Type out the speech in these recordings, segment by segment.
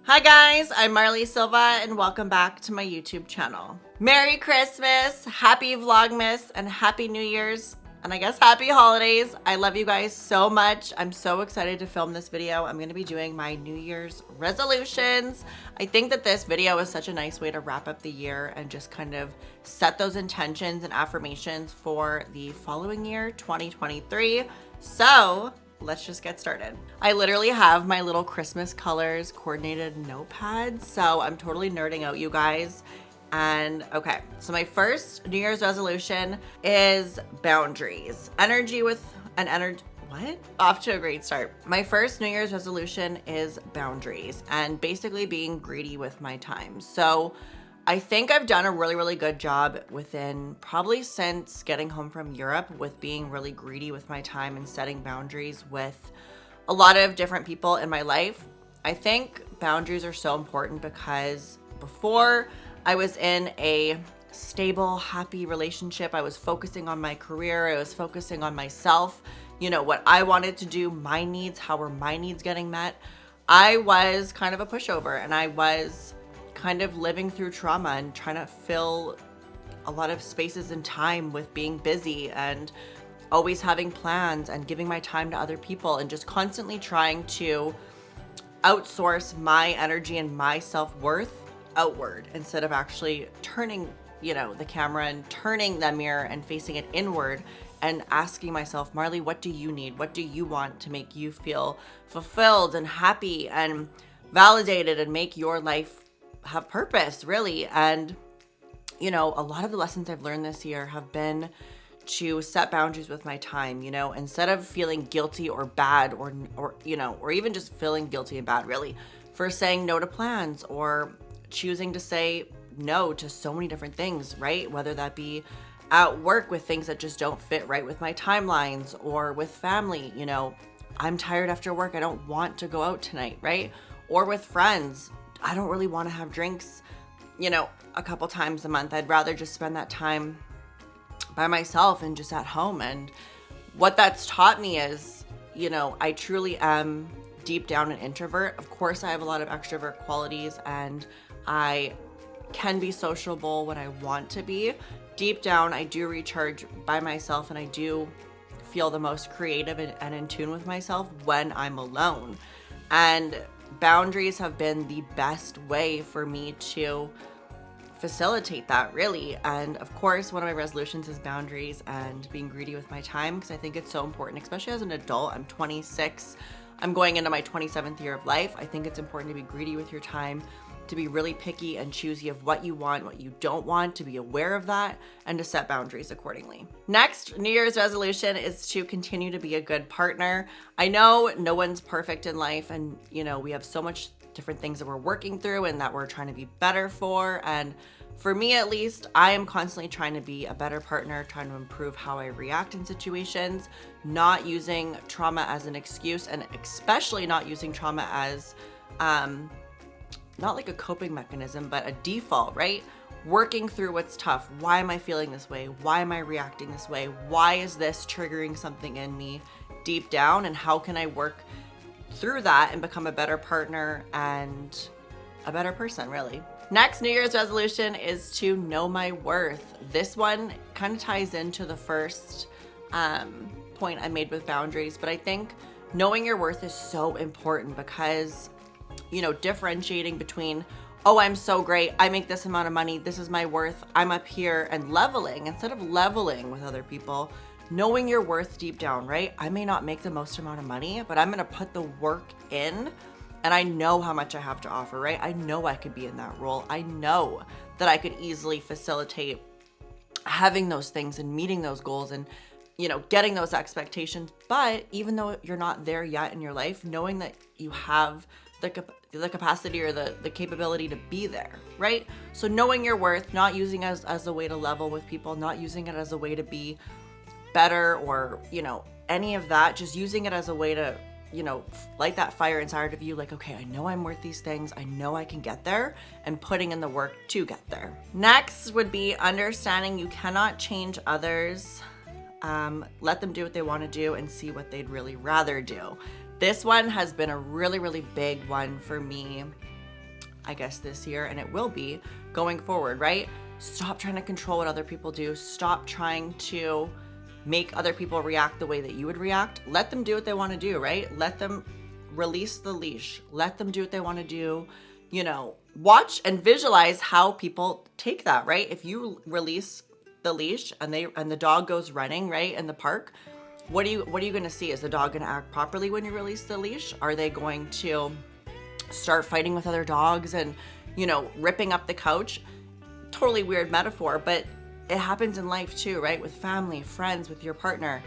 Hi guys, I'm Marley Silva and welcome back to my YouTube channel. Merry Christmas, Happy Vlogmas, and Happy New Year's, and I guess Happy Holidays. I love you guys so much. I'm so excited to film this video. I'm going to be doing my New Year's resolutions. I think that this video is such a nice way to wrap up the year and just kind of set those intentions and affirmations for the following year, 2023. So let's just get started. I literally have my little Christmas colors coordinated notepads, so I'm totally nerding out, you guys. And okay, so my first New Year's resolution is boundaries. Off to a great start. My first New Year's resolution is boundaries and basically being greedy with my time. So I think I've done a really good job within probably since getting home from Europe with being really greedy with my time and setting boundaries with a lot of different people in my life. I think boundaries are so important because before I was in a stable, happy relationship, I was focusing on my career, I was focusing on myself, you know, what I wanted to do, my needs, how were my needs getting met. I was kind of a pushover and I was kind of living through trauma and trying to fill a lot of spaces and time with being busy and always having plans and giving my time to other people and just constantly trying to outsource my energy and my self-worth outward instead of actually turning, you know, the camera and turning the mirror and facing it inward and asking myself, Marley, what do you need? What do you want to make you feel fulfilled and happy and validated and make your life have purpose, really? And you know, a lot of the lessons I've learned this year have been to set boundaries with my time. You know, instead of feeling guilty or bad or you know, or even just feeling guilty and bad really for saying no to plans or choosing to say no to so many different things, right? Whether that be at work with things that just don't fit right with my timelines or with family, you know, I'm tired after work, I don't want to go out tonight, right? Or with friends, I don't really want to have drinks, you know, a couple times a month. I'd rather just spend that time by myself and just at home. And what that's taught me is, you know, I truly am deep down an introvert. Of course, I have a lot of extrovert qualities and I can be sociable when I want to be. Deep down, I do recharge by myself and I do feel the most creative and in tune with myself when I'm alone. And boundaries have been the best way for me to facilitate that, really. And of course, one of my resolutions is boundaries and being greedy with my time because I think it's so important, especially as an adult. I'm 26. I'm going into my 27th year of life. I think it's important to be greedy with your time, to be really picky and choosy of what you want, what you don't want, to be aware of that, and to set boundaries accordingly. Next New Year's resolution is to continue to be a good partner. I know no one's perfect in life and, you know, we have so much different things that we're working through and that we're trying to be better for. And for me, at least, I am constantly trying to be a better partner, trying to improve how I react in situations, not using trauma as an excuse, and especially not using trauma as, not like a coping mechanism, but a default, right? Working through what's tough. Why am I feeling this way? Why am I reacting this way? Why is this triggering something in me deep down? And how can I work through that and become a better partner and a better person, really? Next New Year's resolution is to know my worth. This one kind of ties into the first point I made with boundaries, but I think knowing your worth is so important because, you know, differentiating between, oh, I'm so great, I make this amount of money, this is my worth, I'm up here, and leveling, instead of leveling with other people, knowing your worth deep down, right? I may not make the most amount of money, but I'm gonna put the work in and I know how much I have to offer, right? I know I could be in that role. I know that I could easily facilitate having those things and meeting those goals and, you know, getting those expectations. But even though you're not there yet in your life, knowing that you have the capacity or the capability to be there, right? So knowing your worth, not using it as a way to level with people, not using it as a way to be better or, you know, any of that, just using it as a way to, you know, light that fire inside of you, like, okay, I know I'm worth these things, I know I can get there, and putting in the work to get there. Next would be understanding you cannot change others. Let them do what they want to do and see what they'd really rather do. This one has been a really big one for me I guess, this year, and it will be going forward, right? Stop trying to control what other people do. Stop trying to make other people react the way that you would react. Let them do what they want to do, right? Let them release the leash. Let them do what they want to do. You know, watch and visualize how people take that, right? If you release the leash and the dog goes running, right, in the park, what are you going to see? Is the dog going to act properly when you release the leash? Are they going to start fighting with other dogs and, you know, ripping up the couch? Totally weird metaphor, but it happens in life too, right? With family, friends, with your partner.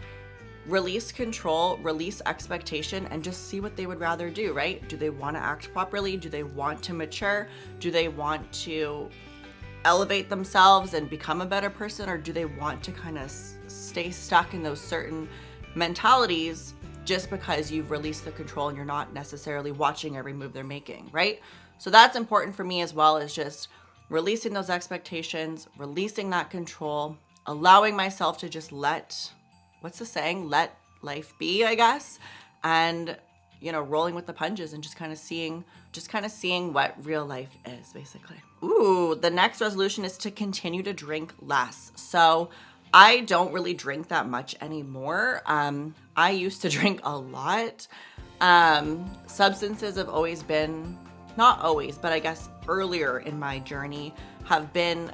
Release control, release expectation, and just see what they would rather do, right? Do they want to act properly? Do they want to mature? Do they want to elevate themselves and become a better person? Or do they want to kind of stay stuck in those certain mentalities just because you've released the control and you're not necessarily watching every move they're making, right? So that's important for me as well, is just releasing those expectations, releasing that control, allowing myself to just let, what's the saying? Let life be, I guess. And, you know, rolling with the punches and just kind of seeing what real life is, basically. Ooh, the next resolution is to continue to drink less. So I don't really drink that much anymore. I used to drink a lot. Substances have always been, not always, but I guess earlier in my journey have been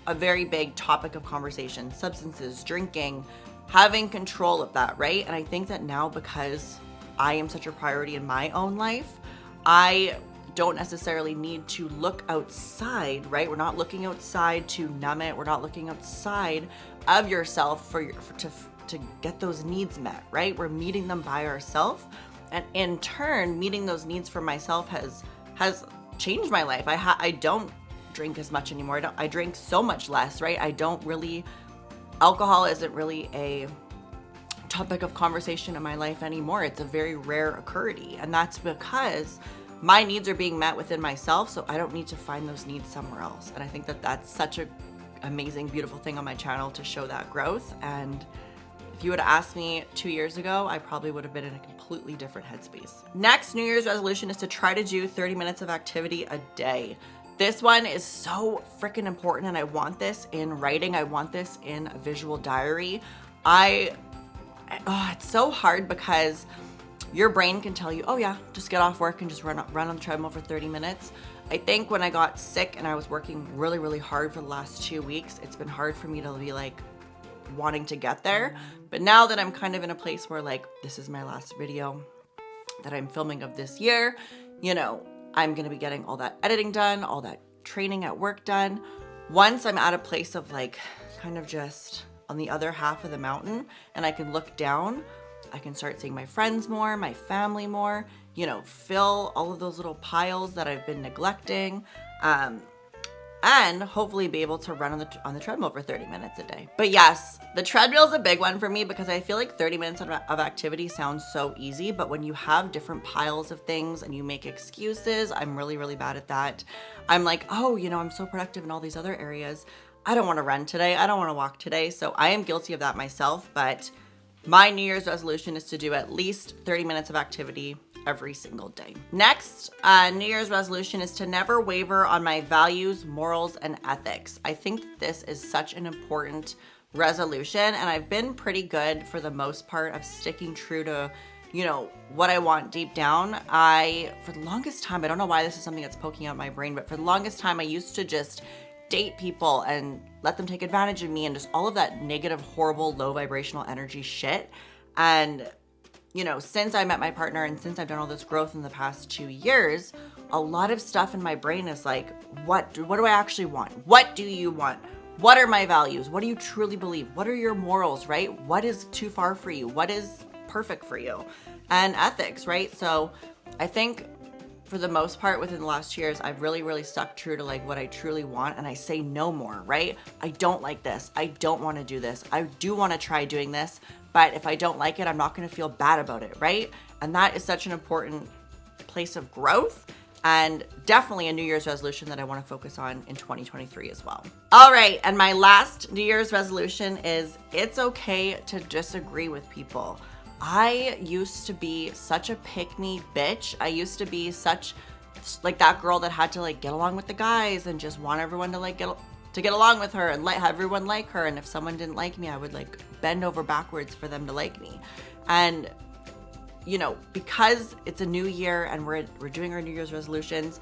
a very big topic of conversation. Substances, drinking, having control of that, right? And I think that now, because I am such a priority in my own life, I don't necessarily need to look outside, right? We're not looking outside to numb it. We're not looking outside of yourself to get those needs met, right? We're meeting them by ourselves. And in turn, meeting those needs for myself has changed my life. I don't drink as much anymore. I drink so much less, right? Alcohol isn't really a topic of conversation in my life anymore. It's a very rare occurrence, and that's because my needs are being met within myself, so I don't need to find those needs somewhere else. And I think that that's such an amazing, beautiful thing on my channel to show that growth. And if you would have asked me 2 years ago, I probably would have been in a completely different headspace. Next New Year's resolution is to try to do 30 minutes of activity a day. This one is so freaking important, and I want this in writing. I want this in a visual diary. It's so hard because your brain can tell you, oh yeah, just get off work and just run on the treadmill for 30 minutes. I think when I got sick and I was working really, really hard for the last 2 weeks, it's been hard for me to be like wanting to get there. But now that I'm kind of in a place where like, this is my last video that I'm filming of this year, you know, I'm going to be getting all that editing done, all that training at work done. Once I'm at a place of like kind of just on the other half of the mountain and I can look down, I can start seeing my friends more, my family more, you know, fill all of those little piles that I've been neglecting, and hopefully be able to run on the treadmill for 30 minutes a day. But yes, the treadmill is a big one for me because I feel like 30 minutes of activity sounds so easy, but when you have different piles of things and you make excuses, I'm really, really bad at that. I'm like, oh, you know, I'm so productive in all these other areas. I don't want to run today. I don't want to walk today. So I am guilty of that myself, but my New Year's resolution is to do at least 30 minutes of activity every single day. Next, New Year's resolution is to never waver on my values, morals, and ethics. I think this is such an important resolution, and I've been pretty good for the most part of sticking true to, you know, what I want deep down. For the longest time, I don't know why this is something that's poking out my brain, but for the longest time, I used to just date people and let them take advantage of me and just all of that negative, horrible, low vibrational energy shit. And, you know, since I met my partner and since I've done all this growth in the past 2 years, a lot of stuff in my brain is like, what do I actually want? What do you want? What are my values? What do you truly believe? What are your morals, right? What is too far for you? What is perfect for you? And ethics, right? So I think for the most part within the last 2 years, I've really, really stuck true to like what I truly want. And I say no more, right? I don't like this. I don't want to do this. I do want to try doing this, but if I don't like it, I'm not going to feel bad about it, right? And that is such an important place of growth and definitely a New Year's resolution that I want to focus on in 2023 as well. All right. And my last New Year's resolution is it's okay to disagree with people. I used to be such a pick-me bitch. I used to be such like that girl that had to like get along with the guys and just want everyone to like get along with her and have everyone like her. And if someone didn't like me, I would like bend over backwards for them to like me. And you know, because it's a new year and we're doing our New Year's resolutions,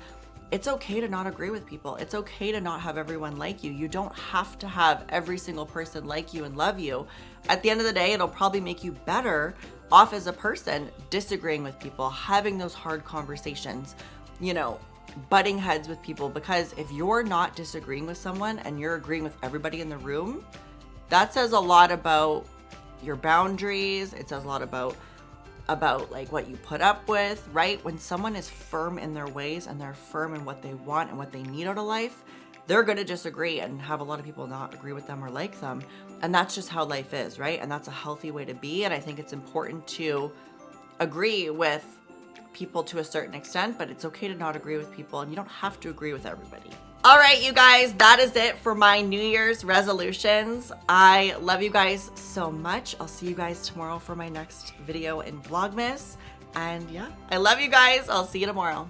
it's okay to not agree with people. It's okay to not have everyone like you. You don't have to have every single person like you and love you. At the end of the day, it'll probably make you better off as a person disagreeing with people, having those hard conversations, you know, butting heads with people. Because if you're not disagreeing with someone and you're agreeing with everybody in the room, that says a lot about your boundaries. It says a lot about like what you put up with, right? When someone is firm in their ways and they're firm in what they want and what they need out of life, they're going to disagree and have a lot of people not agree with them or like them. And that's just how life is, right? And that's a healthy way to be. And I think it's important to agree with people to a certain extent, but it's okay to not agree with people, and you don't have to agree with everybody. All right, you guys, that is it for my New Year's resolutions. I love you guys so much. I'll see you guys tomorrow for my next video in Vlogmas. And yeah, I love you guys. I'll see you tomorrow.